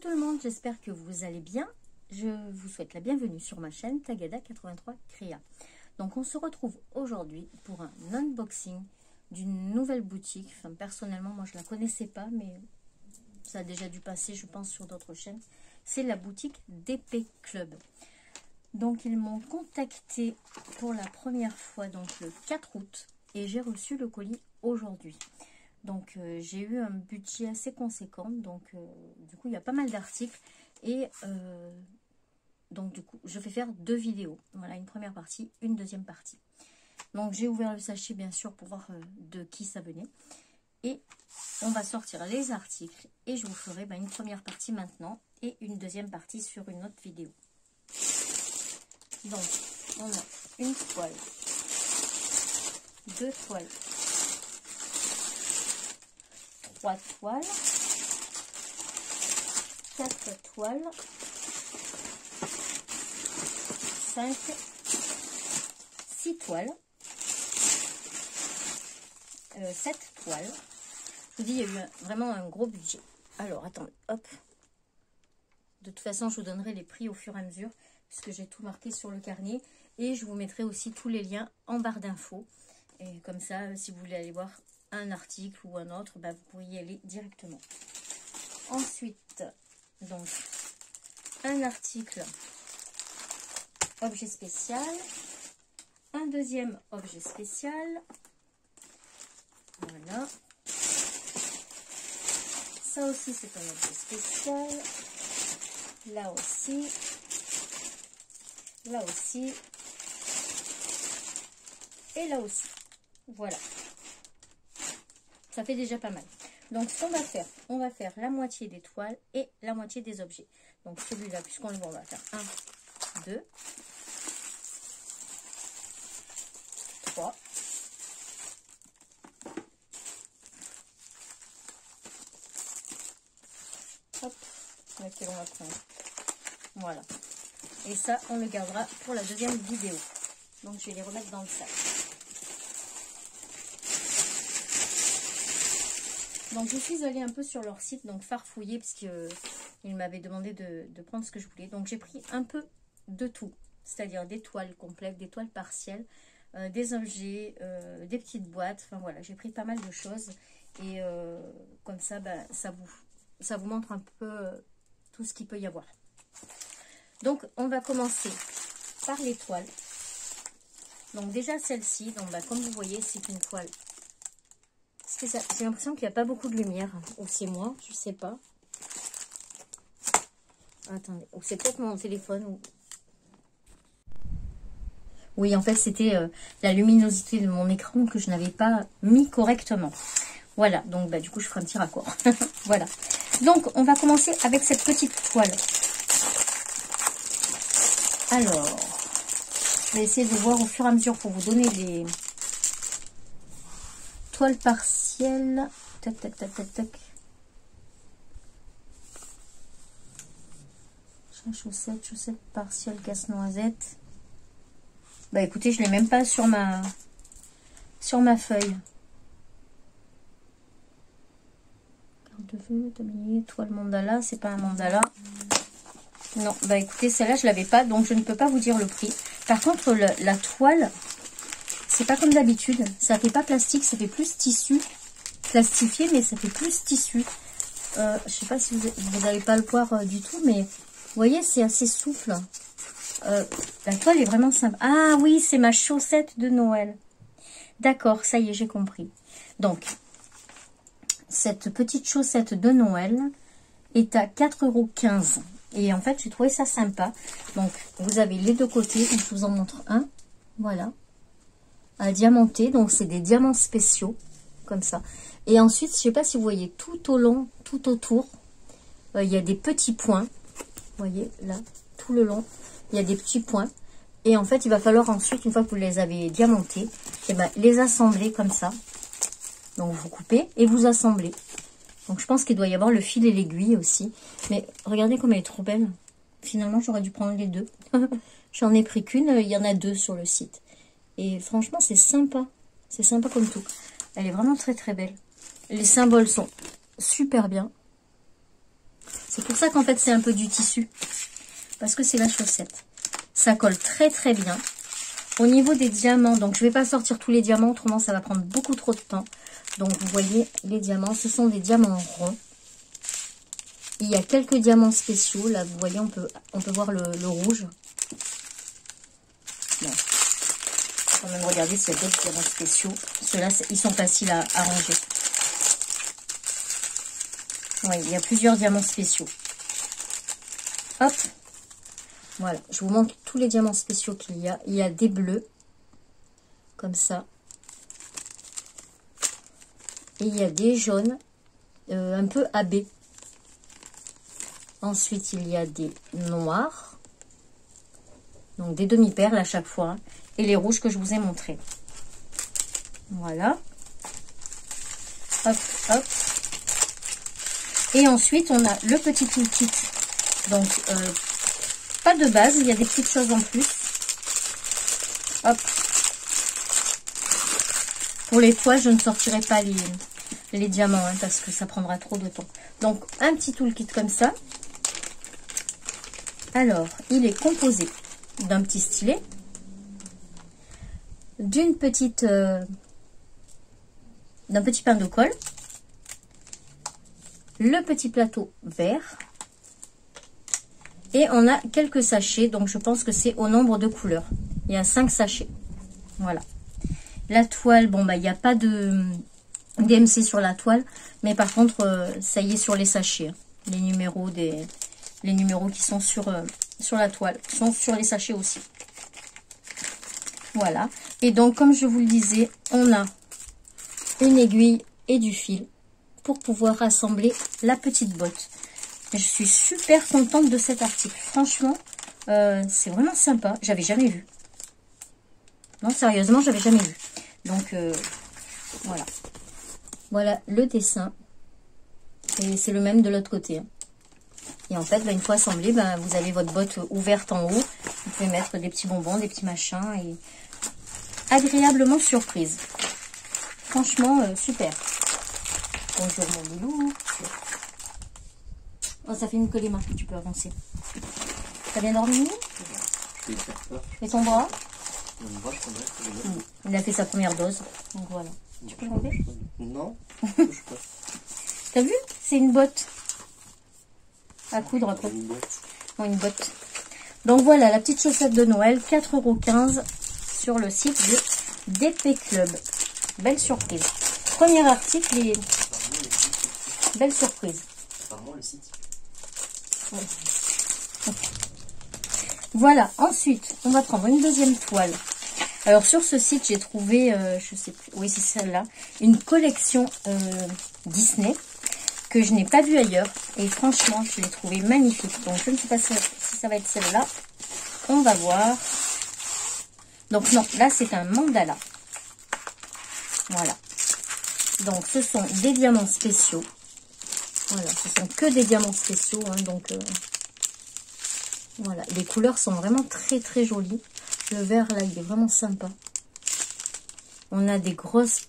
tout le monde, j'espère que vous allez bien. Je vous souhaite la bienvenue sur ma chaîne Tagada83 Créa. Donc on se retrouve aujourd'hui pour un unboxing d'une nouvelle boutique. Enfin, personnellement, moi je la connaissais pas, mais ça a déjà dû passer, je pense, sur d'autres chaînes. C'est la boutique DP Club. Donc ils m'ont contacté pour la première fois donc le 4 août et j'ai reçu le colis aujourd'hui. Donc j'ai eu un budget assez conséquent, donc du coup il y a pas mal d'articles et donc du coup je vais faire 2 vidéos. Voilà, une première partie, une deuxième partie. Donc j'ai ouvert le sachet bien sûr pour voir de qui ça venait et on va sortir les articles et je vous ferai une première partie maintenant et une deuxième partie sur une autre vidéo. Donc on a une toile, 2 toiles, 3 toiles, 4 toiles, 5, 6 toiles, 7 toiles. Je vous dis, il y a eu vraiment un gros budget. Alors, attendez, hop. De toute façon, je vous donnerai les prix au fur et à mesure, puisque j'ai tout marqué sur le carnet. Et je vous mettrai aussi tous les liens en barre d'infos. Et comme ça, si vous voulez aller voir un article ou un autre, vous pourriez y aller directement. Ensuite, donc, un article objet spécial, un deuxième objet spécial, voilà, ça aussi c'est un objet spécial, là aussi, et là aussi, voilà. Ça fait déjà pas mal. Donc, ce qu'on va faire, on va faire la moitié des toiles et la moitié des objets. Donc, celui-là, puisqu'on le voit, on va faire 1, 2, 3. Hop, laquelle on va prendre. Voilà. Et ça, on le gardera pour la deuxième vidéo. Donc, je vais les remettre dans le sac. Donc je suis allée un peu sur leur site, donc farfouiller, puisqu'ils m'avaient demandé de prendre ce que je voulais. Donc j'ai pris un peu de tout, c'est-à-dire des toiles complètes, des toiles partielles, des objets, des petites boîtes. Enfin voilà, j'ai pris pas mal de choses. Et comme ça, ça vous montre un peu tout ce qu'il peut y avoir. Donc on va commencer par les toiles. Donc déjà celle-ci, comme vous voyez, c'est une toile. J'ai l'impression qu'il n'y a pas beaucoup de lumière. Ou c'est moi, je sais pas. Attendez, ou c'est peut-être mon téléphone. Ou... Oui, en fait, c'était la luminosité de mon écran que je n'avais pas mis correctement. Voilà, donc du coup, je ferai un petit raccord. Voilà. Donc, on va commencer avec cette petite toile. Alors, je vais essayer de voir au fur et à mesure pour vous donner des toiles partielles. Tac, tac, tac, tac, tac. Chaussette partielle, casse-noisette. Écoutez, je l'ai même pas sur ma feuille. Carte de vœux, tablier, toile mandala, c'est pas un mandala. Non, écoutez, celle-là, je l'avais pas, donc je ne peux pas vous dire le prix. Par contre, la toile, c'est pas comme d'habitude. Ça fait pas plastique, ça fait plus tissu. Plastifié, mais ça fait plus tissu. Je sais pas si vous n'allez pas le voir du tout, mais vous voyez, c'est assez souple. La toile est vraiment simple. Ah oui, c'est ma chaussette de Noël. D'accord, ça y est, j'ai compris. Donc, cette petite chaussette de Noël est à 4,15 €. Et en fait, j'ai trouvé ça sympa. Donc, vous avez les deux côtés. Donc, je vous en montre un. Voilà. À diamanter. Donc, c'est des diamants spéciaux. Comme ça. Et ensuite, je sais pas si vous voyez, tout au long, tout autour, il y a des petits points. Vous voyez, là, tout le long, il y a des petits points. Et en fait, il va falloir ensuite, une fois que vous les avez diamantés, les assembler comme ça. Donc, vous coupez et vous assemblez. Donc, je pense qu'il doit y avoir le fil et l'aiguille aussi. Mais regardez comme elle est trop belle. Finalement, j'aurais dû prendre les deux. J'en ai pris qu'une. Il y en a 2 sur le site. Et franchement, c'est sympa. C'est sympa comme tout. Elle est vraiment très très belle. Les symboles sont super bien. C'est pour ça qu'en fait c'est un peu du tissu. Parce que c'est la chaussette. Ça colle très très bien. Au niveau des diamants, donc je ne vais pas sortir tous les diamants, autrement ça va prendre beaucoup trop de temps. Donc vous voyez les diamants, ce sont des diamants ronds. Il y a quelques diamants spéciaux, là vous voyez on peut voir le rouge. Bon. On va quand même regarder s'il y a d'autres diamants spéciaux. Ceux-là ils sont faciles à ranger. Oui, il y a plusieurs diamants spéciaux. Hop. Voilà, je vous montre tous les diamants spéciaux qu'il y a. Il y a des bleus, comme ça. Et il y a des jaunes, un peu AB. Ensuite, il y a des noirs. Donc, des demi-perles à chaque fois. Hein, et les rouges que je vous ai montrés. Voilà. Hop, hop. Et ensuite, on a le petit toolkit. Donc, pas de base, il y a des petites choses en plus. Hop. Pour les toiles, je ne sortirai pas les diamants, hein, parce que ça prendra trop de temps. Donc, un petit toolkit comme ça. Alors, il est composé d'un petit stylet, d'un petit pain de colle, le petit plateau vert, et on a quelques sachets, donc je pense que c'est au nombre de couleurs. Il y a 5 sachets. Voilà. La toile, bon, bah, il n'y a pas de DMC sur la toile, mais par contre, ça y est sur les sachets. Hein. Les numéros qui sont sur la toile sont sur les sachets aussi. Voilà. Et donc, comme je vous le disais, on a une aiguille et du fil pour pouvoir assembler la petite botte. Je suis super contente de cet article. Franchement, c'est vraiment sympa. J'avais jamais vu. Non, sérieusement, j'avais jamais vu. Donc, voilà. Voilà le dessin. Et c'est le même de l'autre côté. Hein. Et en fait, une fois assemblé, vous avez votre botte ouverte en haut. Vous pouvez mettre des petits bonbons, des petits machins. Et agréablement surprise. Franchement, super. Bonjour mon loulou. Oh, ça fait une collée, Marc, tu peux avancer. T'as bien dormi? Et ton bras? Il a fait sa première dose. Donc voilà. Tu peux l'enlever? Non. T'as vu? C'est une botte. À coudre après. Bon, une botte. Donc voilà, la petite chaussette de Noël, 4,15 € sur le site de DP Club. Belle surprise. Premier article et belle surprise. Le site. Ouais. Voilà, ensuite, on va prendre une deuxième toile. Alors, sur ce site, j'ai trouvé, je sais plus, oui, c'est celle-là, une collection Disney que je n'ai pas vue ailleurs. Et franchement, je l'ai trouvée magnifique. Donc, je ne sais pas si ça va être celle-là. On va voir. Donc, non, là, c'est un mandala. Voilà. Donc, ce sont des diamants spéciaux. Voilà, ce sont que des diamants spéciaux. Hein, donc, voilà. Les couleurs sont vraiment très, très jolies. Le vert, là, il est vraiment sympa. On a des grosses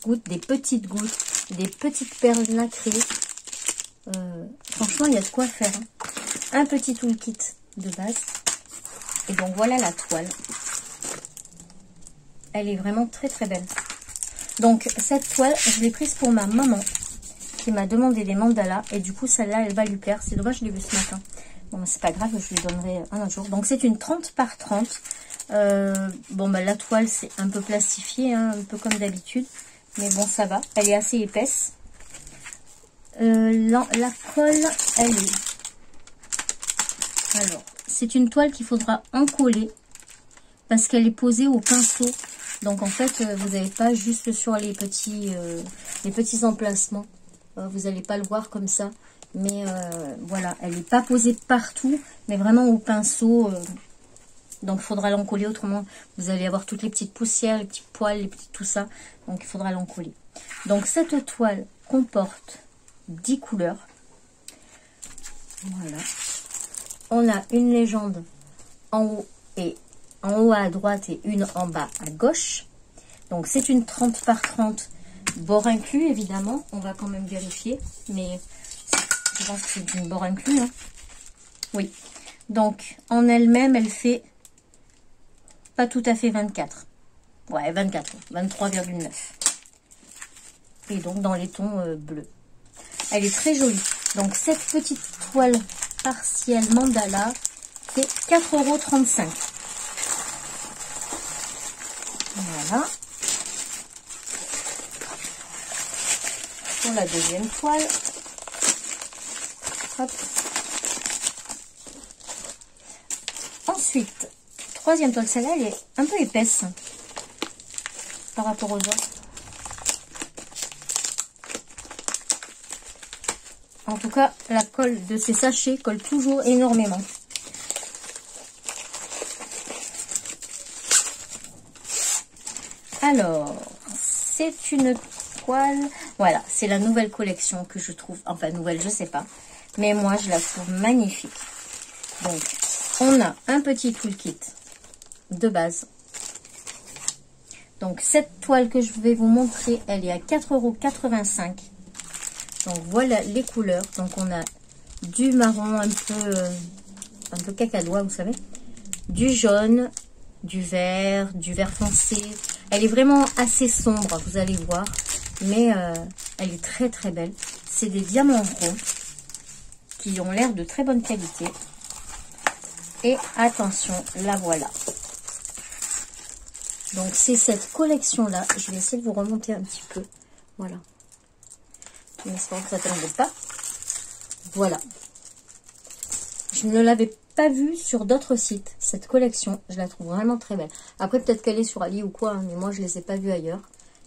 gouttes, des petites gouttes, des petites perles nacrées. Franchement, il y a de quoi faire. Hein. Un petit toolkit de base. Et donc, voilà la toile. Elle est vraiment très, très belle. Donc, cette toile, je l'ai prise pour ma maman qui m'a demandé des mandalas. Et du coup, celle-là, elle va lui plaire. C'est dommage, je l'ai vue ce matin. Bon, c'est pas grave, je lui donnerai un autre jour. Donc, c'est une 30 par 30. Bon, la toile, c'est un peu plastifié, hein, un peu comme d'habitude. Mais bon, ça va. Elle est assez épaisse. La colle, elle est... Alors, c'est une toile qu'il faudra encoller parce qu'elle est posée au pinceau. Donc, en fait, vous n'avez pas juste sur les petits emplacements. Vous n'allez pas le voir comme ça. Mais voilà, elle n'est pas posée partout, mais vraiment au pinceau. Donc, il faudra l'encoller, autrement, vous allez avoir toutes les petites poussières, les petits poils, les petits tout ça. Donc, il faudra l'encoller. Donc, cette toile comporte 10 couleurs. Voilà. On a une légende en haut et en haut à droite et une en bas à gauche. Donc, c'est une 30 par 30, bord inclus, évidemment. On va quand même vérifier, mais... Je pense que c'est une bord inclus. Hein. Oui. Donc, en elle-même, elle fait pas tout à fait 24. Ouais, 24. 23,9. Et donc, dans les tons bleus. Elle est très jolie. Donc, cette petite toile partielle mandala fait 4,35 €. Voilà. Pour la deuxième toile. Hop. Ensuite, troisième toile, celle-là, elle est un peu épaisse par rapport aux autres. En tout cas, la colle de ces sachets colle toujours énormément. Alors, c'est une toile... Voilà, c'est la nouvelle collection que je trouve... Enfin, nouvelle, je sais pas. Mais moi, je la trouve magnifique. Donc, on a un petit toolkit de base. Donc, cette toile que je vais vous montrer, elle est à 4,85 €. Donc, voilà les couleurs. Donc, on a du marron un peu cacadois, vous savez. Du jaune, du vert foncé. Elle est vraiment assez sombre, vous allez voir. Mais elle est très, très belle. C'est des diamants ronds qui ont l'air de très bonne qualité. Et attention, la voilà. Donc, c'est cette collection-là. Je vais essayer de vous remonter un petit peu. Voilà. J'espère que ça ne tombe pas. Voilà. Je ne l'avais pas vue sur d'autres sites, cette collection. Je la trouve vraiment très belle. Après, peut-être qu'elle est sur Ali ou quoi, hein, mais moi, je ne les ai pas vues ailleurs.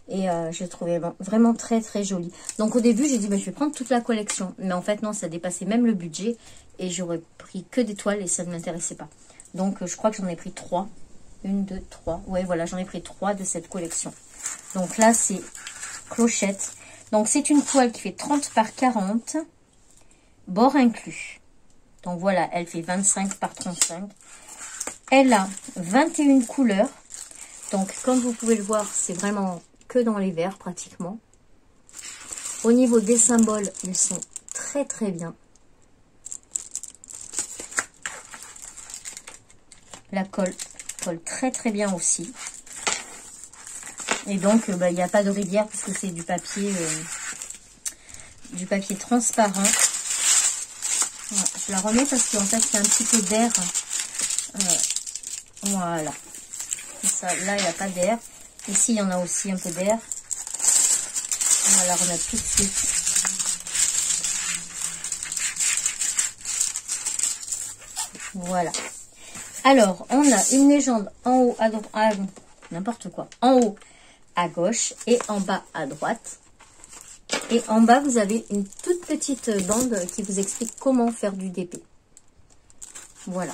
Et je l'ai trouvée vraiment très, très jolie. Donc, au début, j'ai dit, bah, je vais prendre toute la collection. Mais en fait, non, ça dépassait même le budget. Et j'aurais pris que des toiles et ça ne m'intéressait pas. Donc, je crois que j'en ai pris 3. 1, 2, 3. Ouais, voilà, j'en ai pris 3 de cette collection. Donc là, c'est clochette. Donc, c'est une toile qui fait 30 par 40. Bord inclus. Donc, voilà, elle fait 25 par 35. Elle a 21 couleurs. Donc, comme vous pouvez le voir, c'est vraiment que dans les verts, pratiquement. Au niveau des symboles, ils sont très, très bien. La colle très très bien aussi. Et donc, il n'y a pas de rivière puisque c'est du papier transparent. Voilà, je la remets parce qu'en fait, c'est un petit peu d'air. Voilà. Ça, là, il n'y a pas d'air. Ici, il y en a aussi un peu d'air. On va la remettre tout de suite. Voilà. Alors, on a une légende en haut à droite, n'importe quoi, en haut à gauche et en bas à droite. Et en bas, vous avez une toute petite bande qui vous explique comment faire du DP. Voilà.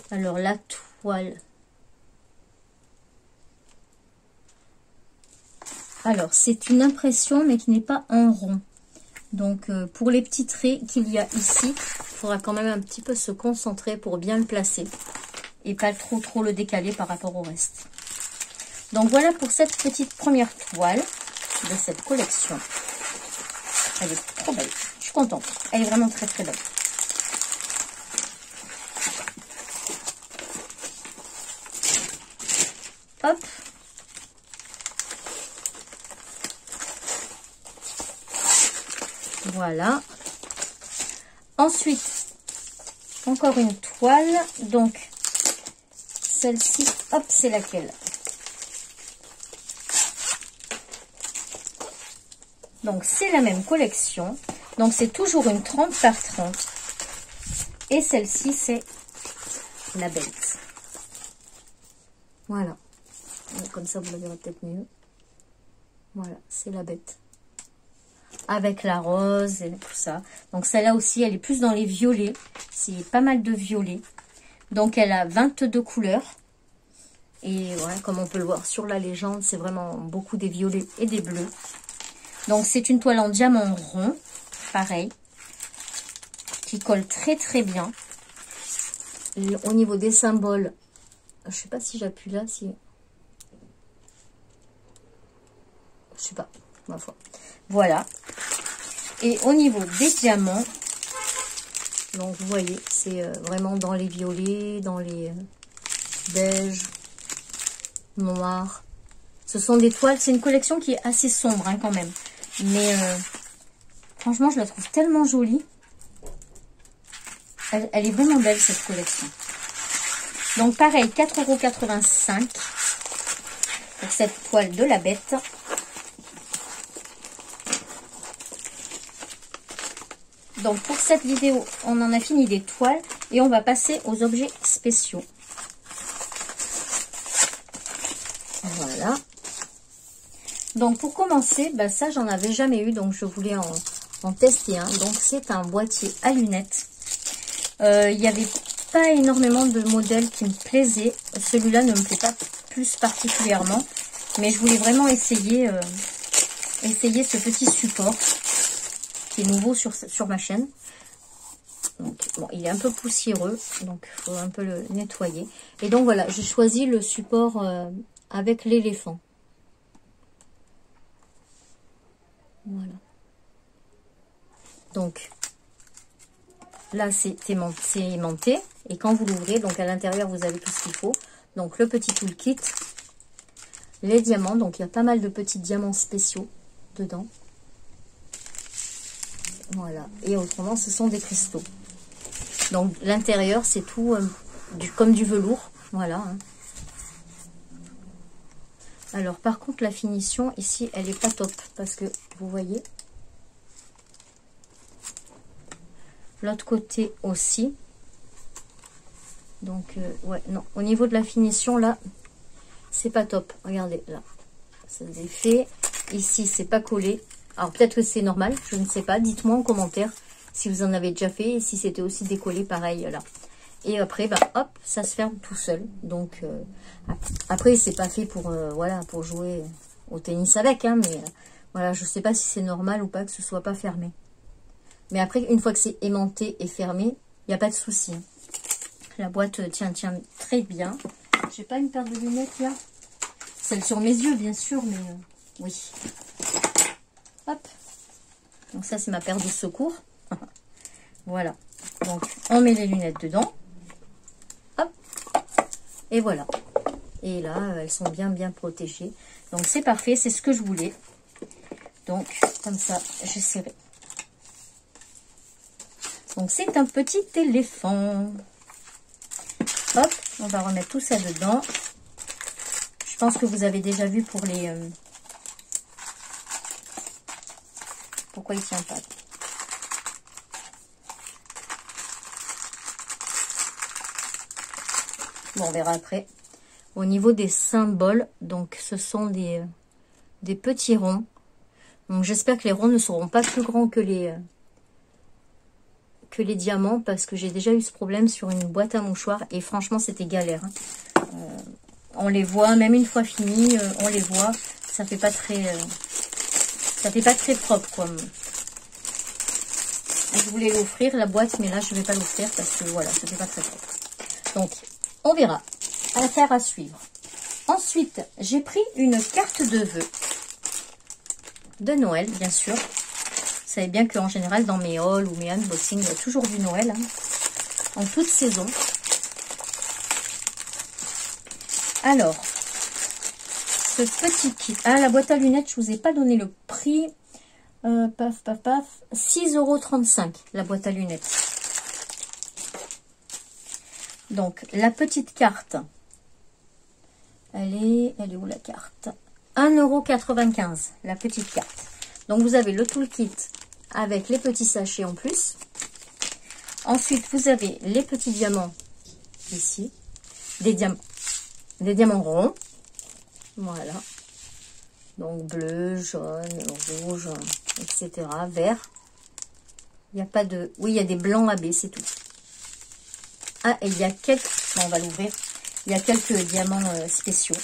Alors, la toile. Alors, c'est une impression, mais qui n'est pas en rond. Donc, pour les petits traits qu'il y a ici, il faudra quand même un petit peu se concentrer pour bien le placer. Et pas trop le décaler par rapport au reste. Donc, voilà pour cette petite première toile de cette collection. Elle est trop belle. Je suis contente. Elle est vraiment très, très belle. Hop. Voilà. Ensuite, encore une toile. Donc, celle-ci, hop, c'est laquelle? Donc, c'est la même collection. Donc, c'est toujours une 30 par 30. Et celle-ci, c'est la bête. Voilà. Donc, comme ça, vous la verrez peut-être mieux. Voilà, c'est la bête. Avec la rose et tout ça. Donc, celle-là aussi, elle est plus dans les violets. C'est pas mal de violets. Donc, elle a 22 couleurs. Et ouais, comme on peut le voir sur la légende, c'est vraiment beaucoup des violets et des bleus. Donc, c'est une toile en diamant rond. Pareil. Qui colle très, très bien. Et au niveau des symboles, je sais pas si j'appuie là, si... Je sais pas, ma foi. Voilà. Et au niveau des diamants, donc vous voyez, c'est vraiment dans les violets, dans les beiges, noirs. Ce sont des toiles, c'est une collection qui est assez sombre hein, quand même. Mais franchement, je la trouve tellement jolie. Elle est vraiment belle cette collection. Donc pareil, 4,85 € pour cette toile de la bête. Donc pour cette vidéo, on en a fini des toiles et on va passer aux objets spéciaux. Voilà. Donc pour commencer, bah ça j'en avais jamais eu, donc je voulais en tester un. Donc c'est un boîtier à lunettes. Il n'y avait pas énormément de modèles qui me plaisaient. Celui-là ne me plaît pas plus particulièrement, mais je voulais vraiment essayer ce petit support qui est nouveau sur ma chaîne. Donc bon, il est un peu poussiéreux, donc il faut un peu le nettoyer. Et donc voilà, j'ai choisi le support avec l'éléphant. Voilà. Donc là c'est aimanté et quand vous l'ouvrez, donc à l'intérieur vous avez tout ce qu'il faut. Donc le petit toolkit, les diamants, donc il y a pas mal de petits diamants spéciaux dedans. Voilà, et autrement ce sont des cristaux. Donc l'intérieur c'est tout comme du velours, voilà. Hein. Alors par contre la finition ici elle est pas top parce que vous voyez, l'autre côté aussi. Donc ouais, non, au niveau de la finition là c'est pas top. Regardez là, ça se défait. Ici c'est pas collé. Alors peut-être que c'est normal, je ne sais pas. Dites-moi en commentaire si vous en avez déjà fait et si c'était aussi décollé pareil là. Et après, bah, hop, ça se ferme tout seul. Donc après, c'est pas fait pour voilà, pour jouer au tennis avec, hein, mais voilà, je sais pas si c'est normal ou pas que ce soit pas fermé. Mais après, une fois que c'est aimanté et fermé, il n'y a pas de souci. La boîte tient très bien. J'ai pas une paire de lunettes là. Celle sur mes yeux, bien sûr, mais oui. Hop. Donc ça, c'est ma paire de secours. Voilà. Donc, on met les lunettes dedans. Hop. Et voilà. Et là, elles sont bien protégées. Donc, c'est parfait. C'est ce que je voulais. Donc, comme ça, j'ai serré. Donc, c'est un petit éléphant. Hop. On va remettre tout ça dedans. Je pense que vous avez déjà vu pour les... Pourquoi il tient pas? Bon, on verra après. Au niveau des symboles, donc ce sont des petits ronds. Donc j'espère que les ronds ne seront pas plus grands que les diamants, parce que j'ai déjà eu ce problème sur une boîte à mouchoirs et franchement c'était galère. Hein. On les voit, même une fois fini, on les voit. Ça fait pas très propre quoi. Je voulais l'offrir la boîte, mais là je vais pas l'offrir parce que voilà, ça fait pas très propre. Donc on verra. Affaire à suivre. Ensuite, j'ai pris une carte de vœux de Noël, bien sûr. Vous savez bien qu'en général, dans mes hauls ou mes unboxings, il y a toujours du Noël, hein, en toute saison. Alors, ce petit kit. Ah, la boîte à lunettes, je vous ai pas donné le prix. 6,35 € la boîte à lunettes. Donc, la petite carte. Elle est où la carte? 1,95 € la petite carte. Donc, vous avez le toolkit avec les petits sachets en plus. Ensuite, vous avez les petits diamants ici. Des diamants ronds. Voilà. Donc, bleu, jaune, rouge, etc. Vert. Il n'y a pas de... Oui, il y a des blancs AB, c'est tout. Ah, et il y a quelques... Bon, on va l'ouvrir. Il y a quelques diamants spéciaux.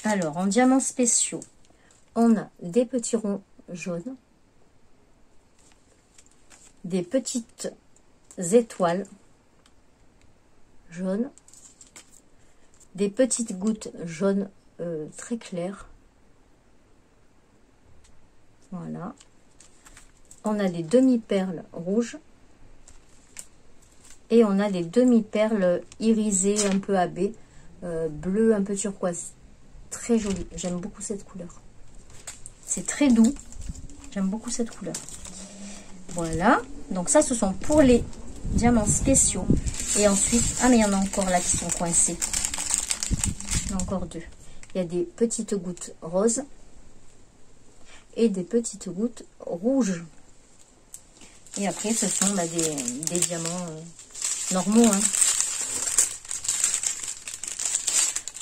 Alors, en diamants spéciaux, on a des petits ronds jaunes, des petites étoiles jaunes, des petites gouttes jaunes très claires. Voilà. On a des demi-perles rouges et on a des demi-perles irisées un peu abbé, bleu un peu turquoise. Très joli, j'aime beaucoup cette couleur. C'est très doux, j'aime beaucoup cette couleur. Voilà, donc ça ce sont pour les diamants spéciaux. Et ensuite, ah mais il y en a encore là qui sont coincés. Il y en a encore deux. Il y a des petites gouttes roses et des petites gouttes rouges. Et après ce sont des diamants normaux. Hein.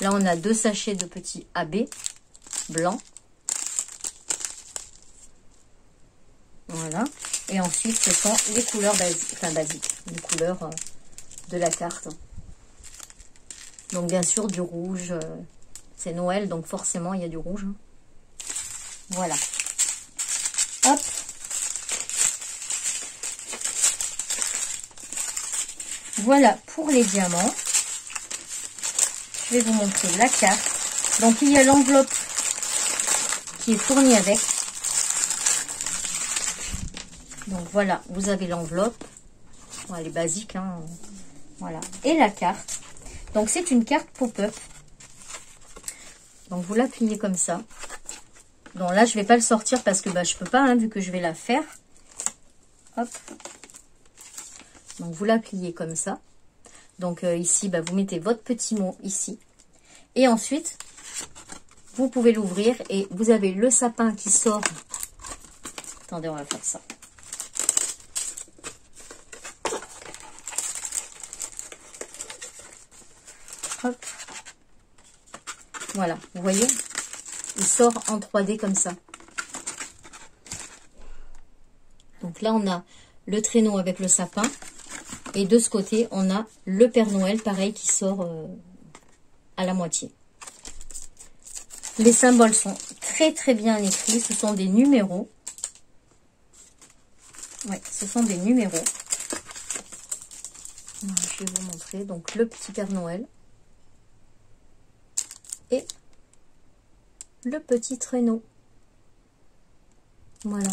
Là on a 2 sachets de petits AB blancs. Voilà. Et ensuite, ce sont les couleurs basiques, les couleurs de la carte. Donc, bien sûr, du rouge. C'est Noël, donc forcément, il y a du rouge. Voilà. Hop. Voilà pour les diamants. Je vais vous montrer la carte. Donc, il y a l'enveloppe qui est fournie avec. Donc voilà, vous avez l'enveloppe. Bon, elle est basique, hein. Voilà. Et la carte. Donc c'est une carte pop-up. Donc vous la pliez comme ça. Donc là, je vais pas le sortir parce que je peux pas, hein, vu que je vais la faire. Hop. Donc vous la pliez comme ça. Donc ici, vous mettez votre petit mot ici. Et ensuite, vous pouvez l'ouvrir et vous avez le sapin qui sort. Attendez, on va faire ça. Hop. Voilà, vous voyez, il sort en 3D comme ça. Donc là, on a le traîneau avec le sapin. Et de ce côté, on a le Père Noël, pareil, qui sort à la moitié. Les symboles sont très très bien écrits. Ce sont des numéros. Oui, ce sont des numéros. Je vais vous montrer. Donc, le petit Père Noël. Et le petit traîneau. Voilà.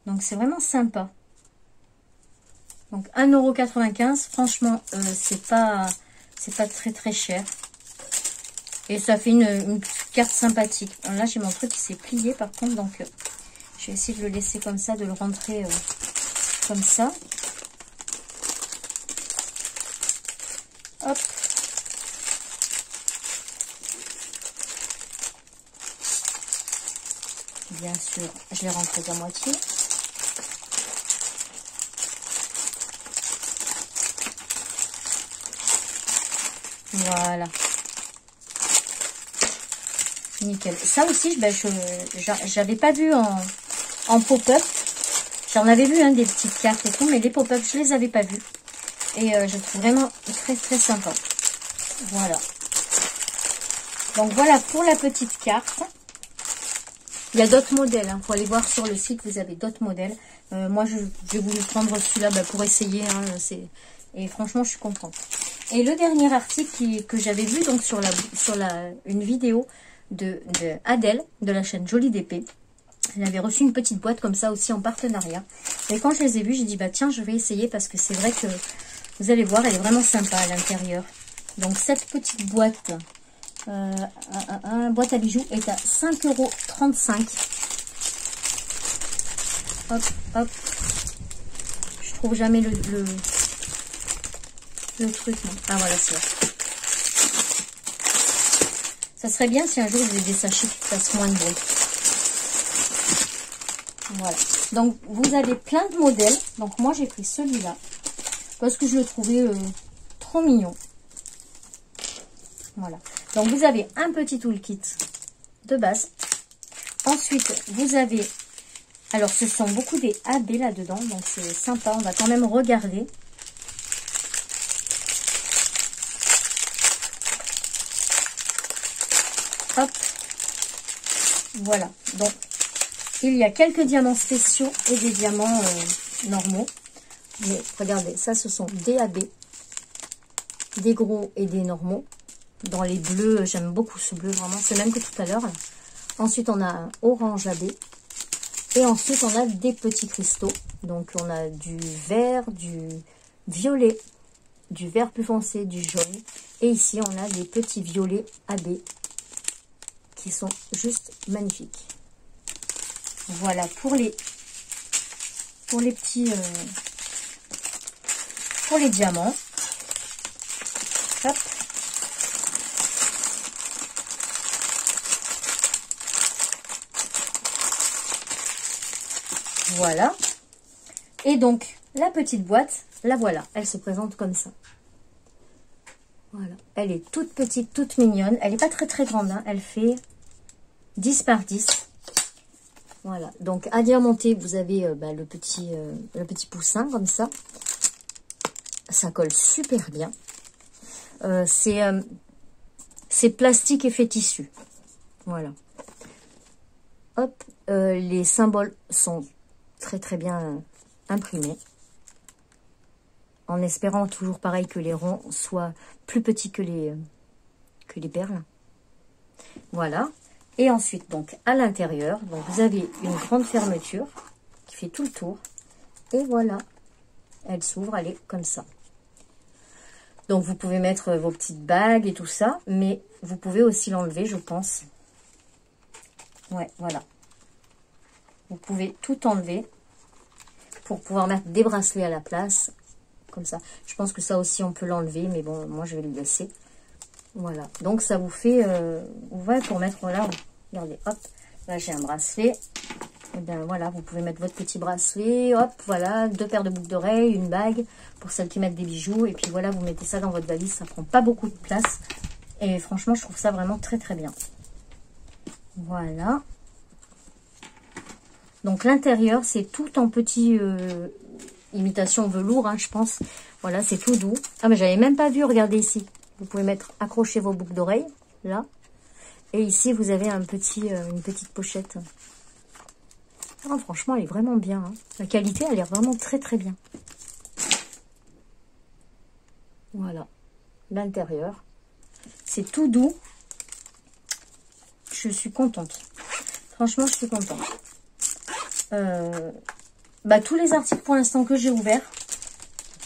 Donc, c'est vraiment sympa. Donc, 1,95 €. Franchement, c'est pas très très cher. Et ça fait une carte sympathique. Alors là, j'ai mon truc qui s'est plié par contre. Donc, je vais essayer de le laisser comme ça, de le rentrer comme ça. Hop. Bien sûr, je l'ai rentré à moitié. Voilà. Nickel. Ça aussi, j'avais pas vu en pop-up. J'en avais vu des petites cartes et tout, mais les pop-up, je les avais pas vus. Et je trouve vraiment très très sympa. Voilà. Donc voilà pour la petite carte. Il y a d'autres modèles, il faut aller voir sur le site, vous avez d'autres modèles. Moi, j'ai voulu prendre celui-là pour essayer. Et franchement, je suis contente. Et le dernier article que j'avais vu donc sur une vidéo de Adèle, de la chaîne Jolie d'épée. Elle avait reçu une petite boîte comme ça aussi en partenariat. Et quand je les ai vus, j'ai dit, tiens, je vais essayer parce que c'est vrai que, vous allez voir, elle est vraiment sympa à l'intérieur. Donc, cette petite boîte... boîte à bijoux est à 5,35 €. Hop, hop. Je trouve jamais le truc. Non. Ah voilà, c'est là. Ça serait bien si un jour vous avez des sachets qui fassent moins de bruit. Voilà. Donc vous avez plein de modèles. Donc moi j'ai pris celui-là parce que je le trouvais trop mignon. Voilà. Donc, vous avez un petit toolkit de base. Ensuite, vous avez... Alors, ce sont beaucoup des AB là-dedans. Donc, c'est sympa. On va quand même regarder. Hop. Voilà. Donc, il y a quelques diamants spéciaux et des diamants normaux. Mais regardez, ça, ce sont des AB, des gros et des normaux. Dans les bleus, j'aime beaucoup ce bleu, vraiment. C'est le même que tout à l'heure. Ensuite, on a un orange AB. Et ensuite, on a des petits cristaux. Donc, on a du vert, du violet, du vert plus foncé, du jaune. Et ici, on a des petits violets AB qui sont juste magnifiques. Voilà, pour les petits... pour les diamants. Hop. Voilà. Et donc, la petite boîte, la voilà. Elle se présente comme ça. Voilà. Elle est toute petite, toute mignonne. Elle n'est pas très très grande. Hein. Elle fait 10 par 10. Voilà. Donc, à diamanter, vous avez le petit poussin comme ça. Ça colle super bien. C'est plastique effet tissu. Voilà. Hop. Les symboles sont très très bien imprimés. En espérant toujours pareil que les ronds soient plus petits que les perles. Voilà. Et ensuite, donc, à l'intérieur, donc vous avez une grande fermeture qui fait tout le tour. Et voilà. Elle s'ouvre, elle est comme ça. Donc, vous pouvez mettre vos petites bagues et tout ça, mais vous pouvez aussi l'enlever, je pense. Ouais, voilà. Vous pouvez tout enlever pour pouvoir mettre des bracelets à la place. Comme ça. Je pense que ça aussi, on peut l'enlever, mais bon, moi, je vais le laisser. Voilà. Donc, ça vous fait... ouais, pour mettre là... Regardez, hop. Là, j'ai un bracelet. Et bien, voilà, vous pouvez mettre votre petit bracelet. Hop, voilà. 2 paires de boucles d'oreilles, une bague pour celles qui mettent des bijoux. Et puis, voilà, vous mettez ça dans votre valise. Ça prend pas beaucoup de place. Et franchement, je trouve ça vraiment très, très bien. Voilà. Donc, l'intérieur, c'est tout en petit... imitation velours, hein, je pense. Voilà, c'est tout doux. Ah, mais j'avais même pas vu, regardez ici. Vous pouvez mettre, accrocher vos boucles d'oreilles, là. Et ici, vous avez une petite pochette. Ah, franchement, elle est vraiment bien. Hein. La qualité, elle est vraiment très, très bien. Voilà. L'intérieur. C'est tout doux. Je suis contente. Franchement, je suis contente. Tous les articles pour l'instant que j'ai ouverts,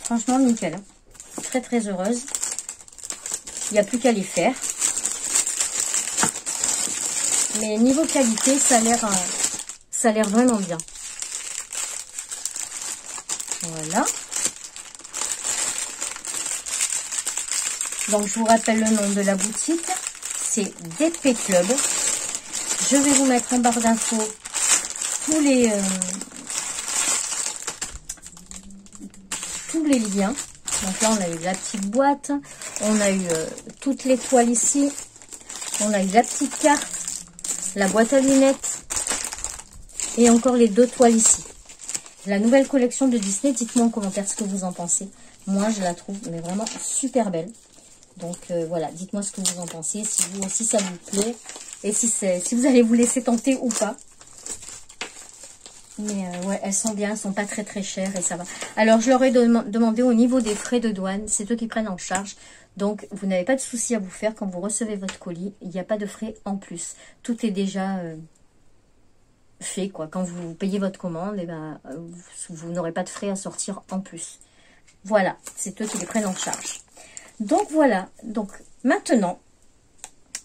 franchement nickel, très très heureuse. Il n'y a plus qu'à les faire, mais niveau qualité, ça a l'air vraiment bien. Voilà. Donc je vous rappelle le nom de la boutique, c'est DP Club. Je vais vous mettre en barre d'infos tous les liens. Donc là, on a eu la petite boîte, on a eu toutes les toiles ici, on a eu la petite carte, la boîte à lunettes et encore les 2 toiles ici. La nouvelle collection de Disney, dites-moi en commentaire ce que vous en pensez. Moi, je la trouve mais vraiment super belle. Donc voilà, dites-moi ce que vous en pensez, si vous aussi ça vous plaît et si vous allez vous laisser tenter ou pas. Mais ouais, elles sont bien, elles sont pas très très chères et ça va. Alors, je leur ai demandé au niveau des frais de douane, c'est eux qui prennent en charge. Donc, vous n'avez pas de souci à vous faire quand vous recevez votre colis. Il n'y a pas de frais en plus. Tout est déjà fait, quoi. Quand vous payez votre commande, et vous n'aurez pas de frais à sortir en plus. Voilà, c'est eux qui les prennent en charge. Donc, voilà. Donc, maintenant...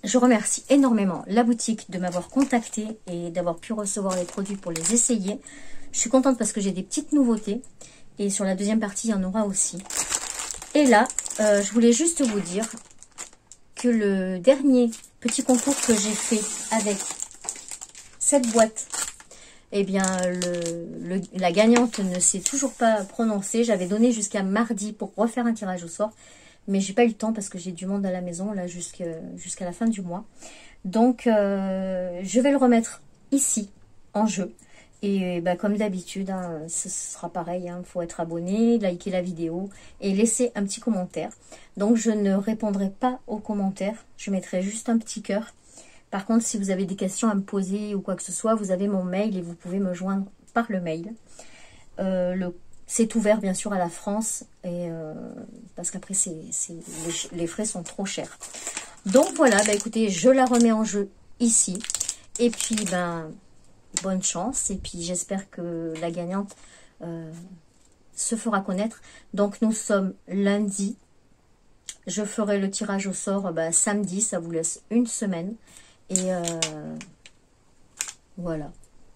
Je remercie énormément la boutique de m'avoir contacté et d'avoir pu recevoir les produits pour les essayer. Je suis contente parce que j'ai des petites nouveautés. Et sur la deuxième partie, il y en aura aussi. Et là, je voulais juste vous dire que le dernier petit concours que j'ai fait avec cette boîte, eh bien, la gagnante ne s'est toujours pas prononcée. J'avais donné jusqu'à mardi pour refaire un tirage au sort. Mais j'ai pas eu le temps parce que j'ai du monde à la maison là jusqu'à la fin du mois. Donc, je vais le remettre ici, en jeu. Et comme d'habitude, hein, ce sera pareil. Il faut être abonné, liker la vidéo et laisser un petit commentaire. Donc, je ne répondrai pas aux commentaires. Je mettrai juste un petit cœur. Par contre, si vous avez des questions à me poser ou quoi que ce soit, vous avez mon mail et vous pouvez me joindre par le mail. Le C'est ouvert bien sûr à la France, et parce qu'après les frais sont trop chers. Donc voilà, bah écoutez, je la remets en jeu ici. Et puis ben bonne chance. Et puis j'espère que la gagnante se fera connaître. Donc nous sommes lundi. Je ferai le tirage au sort samedi, ça vous laisse une semaine. Et voilà.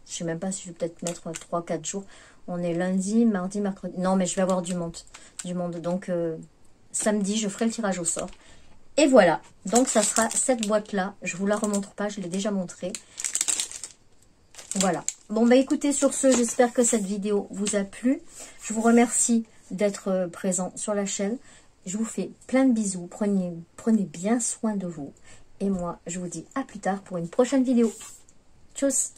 Je sais même pas si je vais peut-être mettre 3-4 jours. On est lundi, mardi, mercredi. Non, mais je vais avoir du monde. Donc, samedi, je ferai le tirage au sort. Et voilà. Donc, ça sera cette boîte-là. Je vous la remontre pas, je l'ai déjà montrée. Voilà. Bon, bah écoutez, sur ce, j'espère que cette vidéo vous a plu. Je vous remercie d'être présent sur la chaîne. Je vous fais plein de bisous. Prenez bien soin de vous. Et moi, je vous dis à plus tard pour une prochaine vidéo. Tchuss!